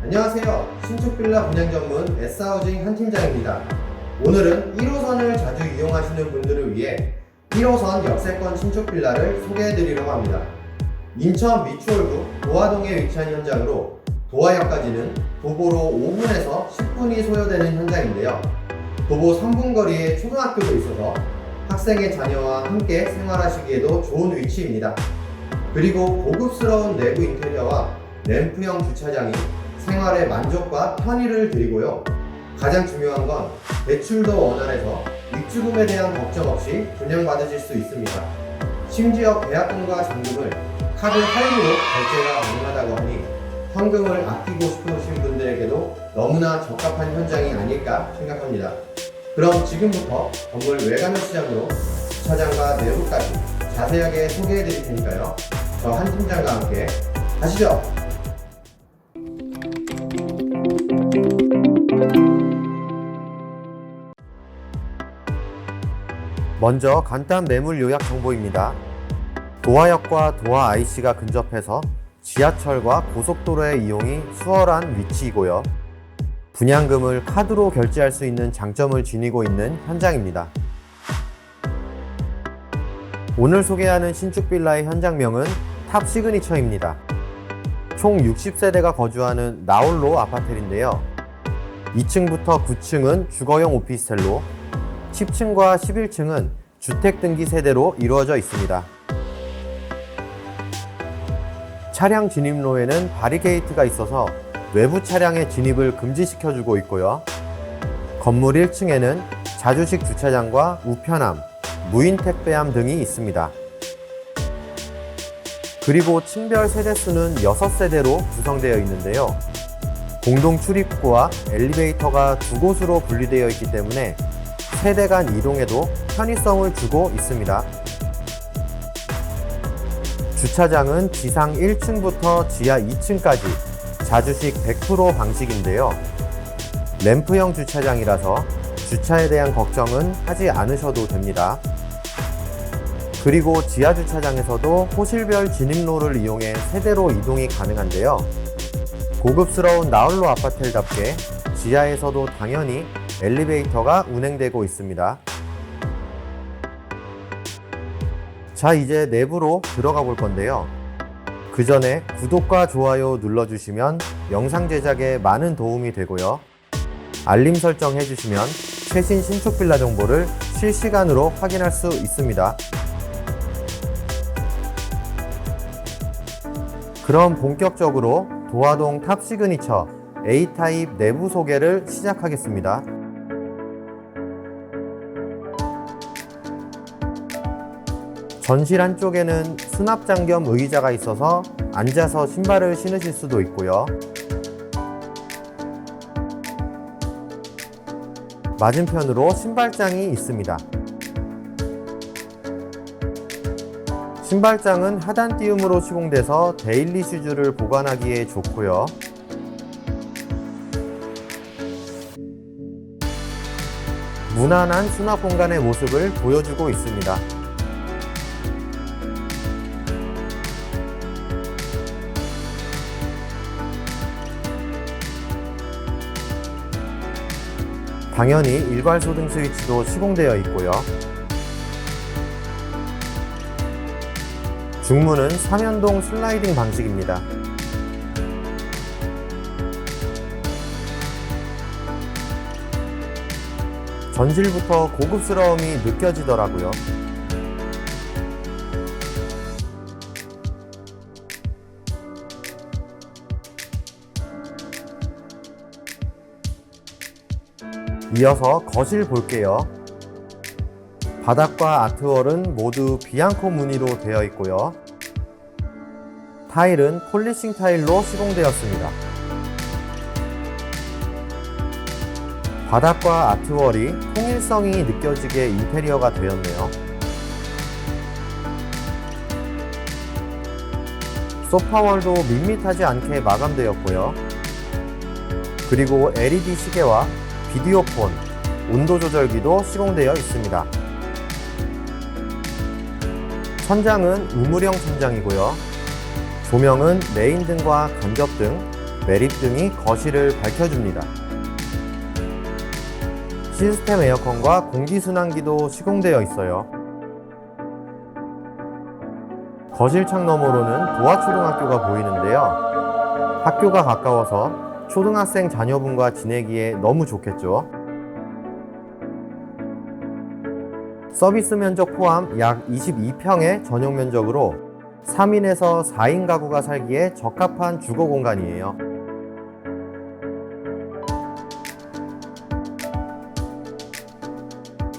안녕하세요. 신축 빌라 분양 전문 S하우징 한 팀장입니다. 오늘은 1호선을 자주 이용하시는 분들을 위해 1호선 역세권 신축 빌라를 소개해드리려고 합니다. 인천 미추홀구 도화동에 위치한 현장으로 도화역까지는 도보로 5분에서 10분이 소요되는 현장인데요. 도보 3분 거리에 초등학교도 있어서 학생의 자녀와 함께 생활하시기에도 좋은 위치입니다. 그리고 고급스러운 내부 인테리어와 램프형 주차장이 생활의 만족과 편의를 드리고요. 가장 중요한 건 대출도 원활해서 입주금에 대한 걱정 없이 분양받으실 수 있습니다. 심지어 계약금과 잔금을 카드 할부로 결제가 가능하다고 하니 현금을 아끼고 싶으신 분들에게도 너무나 적합한 현장이 아닐까 생각합니다. 그럼 지금부터 건물 외관을 시작으로 주차장과 내부까지 자세하게 소개해 드릴 테니까요. 저 한 팀장과 함께 가시죠! 먼저 간단 매물 요약 정보입니다. 도화역과 도화 IC가 근접해서 지하철과 고속도로의 이용이 수월한 위치이고요. 분양금을 카드로 결제할 수 있는 장점을 지니고 있는 현장입니다. 오늘 소개하는 신축 빌라의 현장명은 탑 시그니처입니다. 총 60세대가 거주하는 나홀로 아파트인데요. 2층부터 9층은 주거용 오피스텔로 10층과 11층은 주택 등기 세대로 이루어져 있습니다. 차량 진입로에는 바리게이트가 있어서 외부 차량의 진입을 금지시켜주고 있고요. 건물 1층에는 자주식 주차장과 우편함, 무인 택배함 등이 있습니다. 그리고 층별 세대수는 6세대로 구성되어 있는데요. 공동 출입구와 엘리베이터가 두 곳으로 분리되어 있기 때문에 세대 간 이동에도 편의성을 주고 있습니다. 주차장은 지상 1층부터 지하 2층까지 자주식 100% 방식인데요. 램프형 주차장이라서 주차에 대한 걱정은 하지 않으셔도 됩니다. 그리고 지하 주차장에서도 호실별 진입로를 이용해 세대로 이동이 가능한데요. 고급스러운 나홀로 아파트답게 지하에서도 당연히 엘리베이터가 운행되고 있습니다. 자, 이제 내부로 들어가 볼 건데요. 그 전에 구독과 좋아요 눌러주시면 영상 제작에 많은 도움이 되고요. 알림 설정 해주시면 최신 신축 빌라 정보를 실시간으로 확인할 수 있습니다. 그럼 본격적으로 도화동 탑 시그니처 A타입 내부 소개를 시작하겠습니다. 전실 한쪽에는 수납장 겸 의자가 있어서 앉아서 신발을 신으실 수도 있고요. 맞은편으로 신발장이 있습니다. 신발장은 하단 띄움으로 시공돼서 데일리 슈즈를 보관하기에 좋고요. 무난한 수납 공간의 모습을 보여주고 있습니다. 당연히 일괄소등 스위치도 시공되어 있고요. 중문은 3연동 슬라이딩 방식입니다. 전실부터 고급스러움이 느껴지더라고요. 이어서 거실 볼게요. 바닥과 아트월은 모두 비앙코 무늬로 되어 있고요. 타일은 폴리싱 타일로 시공되었습니다. 바닥과 아트월이 통일성이 느껴지게 인테리어가 되었네요. 소파월도 밋밋하지 않게 마감되었고요. 그리고 LED 시계와 비디오폰, 온도 조절기도 시공되어 있습니다. 천장은 우물형 천장이고요. 조명은 메인등과 간접등, 매립등이 거실을 밝혀줍니다. 시스템 에어컨과 공기순환기도 시공되어 있어요. 거실 창 너머로는 도화초등학교가 보이는데요. 학교가 가까워서 초등학생 자녀분과 지내기에 너무 좋겠죠. 서비스 면적 포함 약 22평의 전용 면적으로 3인에서 4인 가구가 살기에 적합한 주거 공간이에요.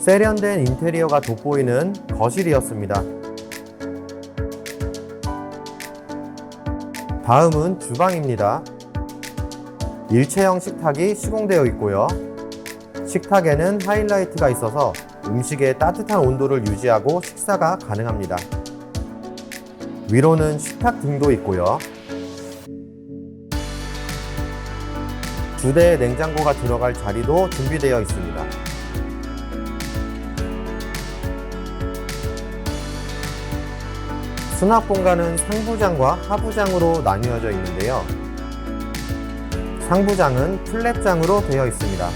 세련된 인테리어가 돋보이는 거실이었습니다. 다음은 주방입니다. 일체형 식탁이 시공되어 있고요. 식탁에는 하이라이트가 있어서 음식의 따뜻한 온도를 유지하고 식사가 가능합니다. 위로는 식탁 등도 있고요. 2대의 냉장고가 들어갈 자리도 준비되어 있습니다. 수납 공간은 상부장과 하부장으로 나뉘어져 있는데요. 상부장은 플랩장으로 되어 있습니다.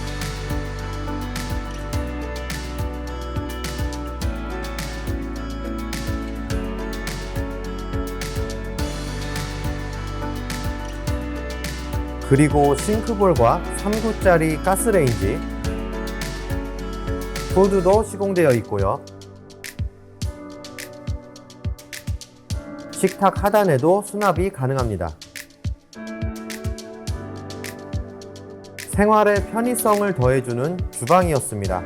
그리고 싱크볼과 3구짜리 가스레인지, 후드도 시공되어 있고요. 식탁 하단에도 수납이 가능합니다. 생활의 편의성을 더해주는 주방이었습니다.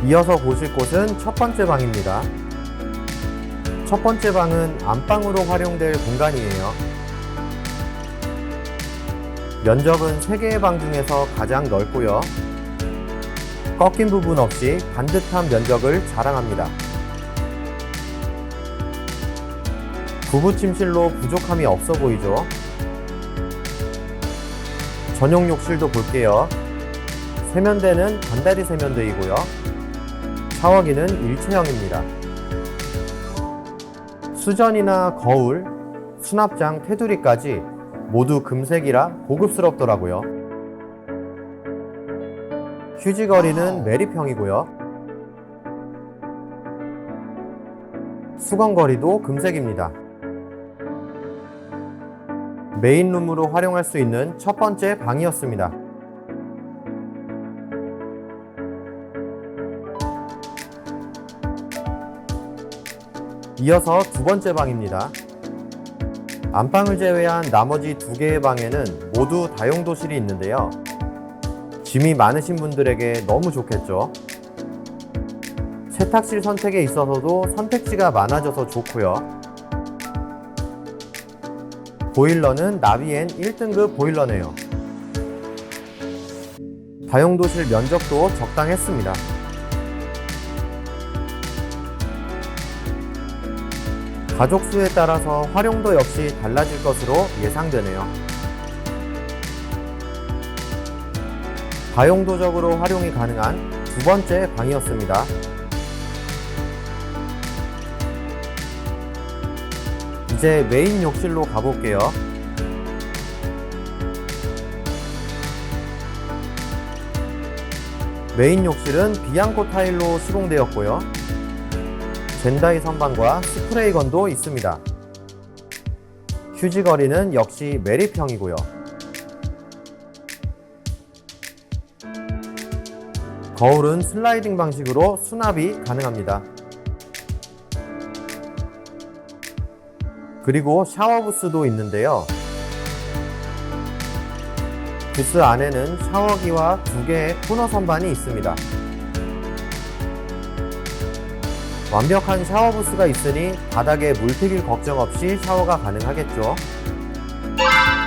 이어서 보실 곳은 첫 번째 방입니다. 첫 번째 방은 안방으로 활용될 공간이에요. 면적은 3개의 방 중에서 가장 넓고요. 꺾인 부분 없이 반듯한 면적을 자랑합니다. 부부 침실로 부족함이 없어 보이죠? 전용 욕실도 볼게요. 세면대는 반다리 세면대이고요. 샤워기는 일체형입니다. 수전이나 거울, 수납장, 테두리까지 모두 금색이라 고급스럽더라고요. 휴지거리는 매립형이고요. 수건거리도 금색입니다. 메인룸으로 활용할 수 있는 첫 번째 방이었습니다. 이어서 두 번째 방입니다. 안방을 제외한 나머지 2개의 방에는 모두 다용도실이 있는데요. 짐이 많으신 분들에게 너무 좋겠죠. 세탁실 선택에 있어서도 선택지가 많아져서 좋고요. 보일러는 나비엔 1등급 보일러네요. 다용도실 면적도 적당했습니다. 가족 수에 따라서 활용도 역시 달라질 것으로 예상되네요. 다용도적으로 활용이 가능한 두 번째 방이었습니다. 이제 메인 욕실로 가볼게요. 메인 욕실은 비앙코 타일로 시공되었고요. 젠다이 선반과 스프레이건도 있습니다. 휴지거리는 역시 매립형이고요. 거울은 슬라이딩 방식으로 수납이 가능합니다. 그리고 샤워 부스도 있는데요. 부스 안에는 샤워기와 2개의 코너 선반이 있습니다. 완벽한 샤워 부스가 있으니 바닥에 물 튀길 걱정 없이 샤워가 가능하겠죠.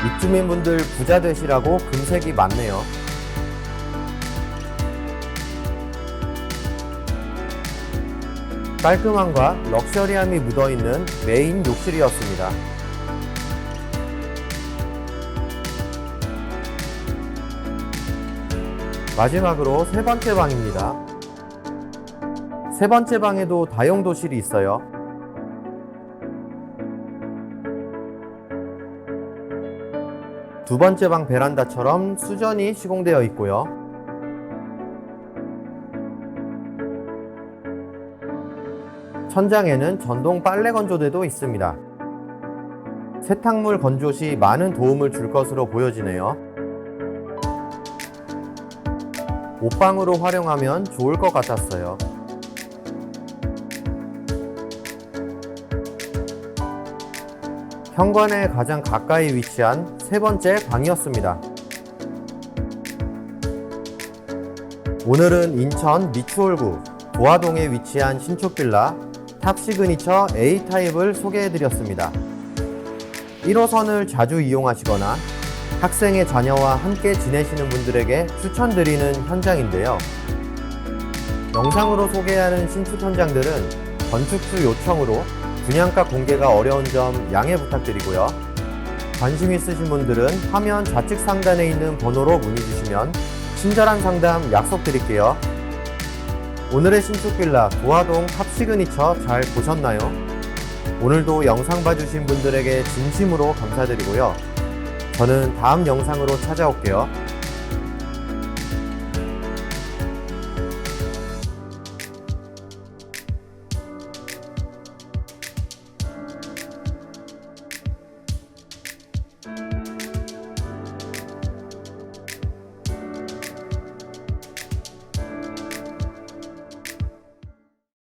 입주민분들 부자 되시라고 금색이 많네요. 깔끔함과 럭셔리함이 묻어있는 메인 욕실이었습니다. 마지막으로 세 번째 방입니다. 세 번째 방에도 다용도실이 있어요. 두 번째 방 베란다처럼 수전이 시공되어 있고요. 천장에는 전동 빨래 건조대도 있습니다. 세탁물 건조 시 많은 도움을 줄 것으로 보여지네요. 옷방으로 활용하면 좋을 것 같았어요. 현관에 가장 가까이 위치한 세 번째 방이었습니다. 오늘은 인천 미추홀구 도화동에 위치한 신축 빌라 탑 시그니처 A타입을 소개해드렸습니다. 1호선을 자주 이용하시거나 학생의 자녀와 함께 지내시는 분들에게 추천드리는 현장인데요. 영상으로 소개하는 신축 현장들은 건축주 요청으로 분양가 공개가 어려운 점 양해 부탁드리고요. 관심 있으신 분들은 화면 좌측 상단에 있는 번호로 문의 주시면 친절한 상담 약속드릴게요. 오늘의 신축 빌라 도화동 탑 시그니처 잘 보셨나요? 오늘도 영상 봐주신 분들에게 진심으로 감사드리고요. 저는 다음 영상으로 찾아올게요.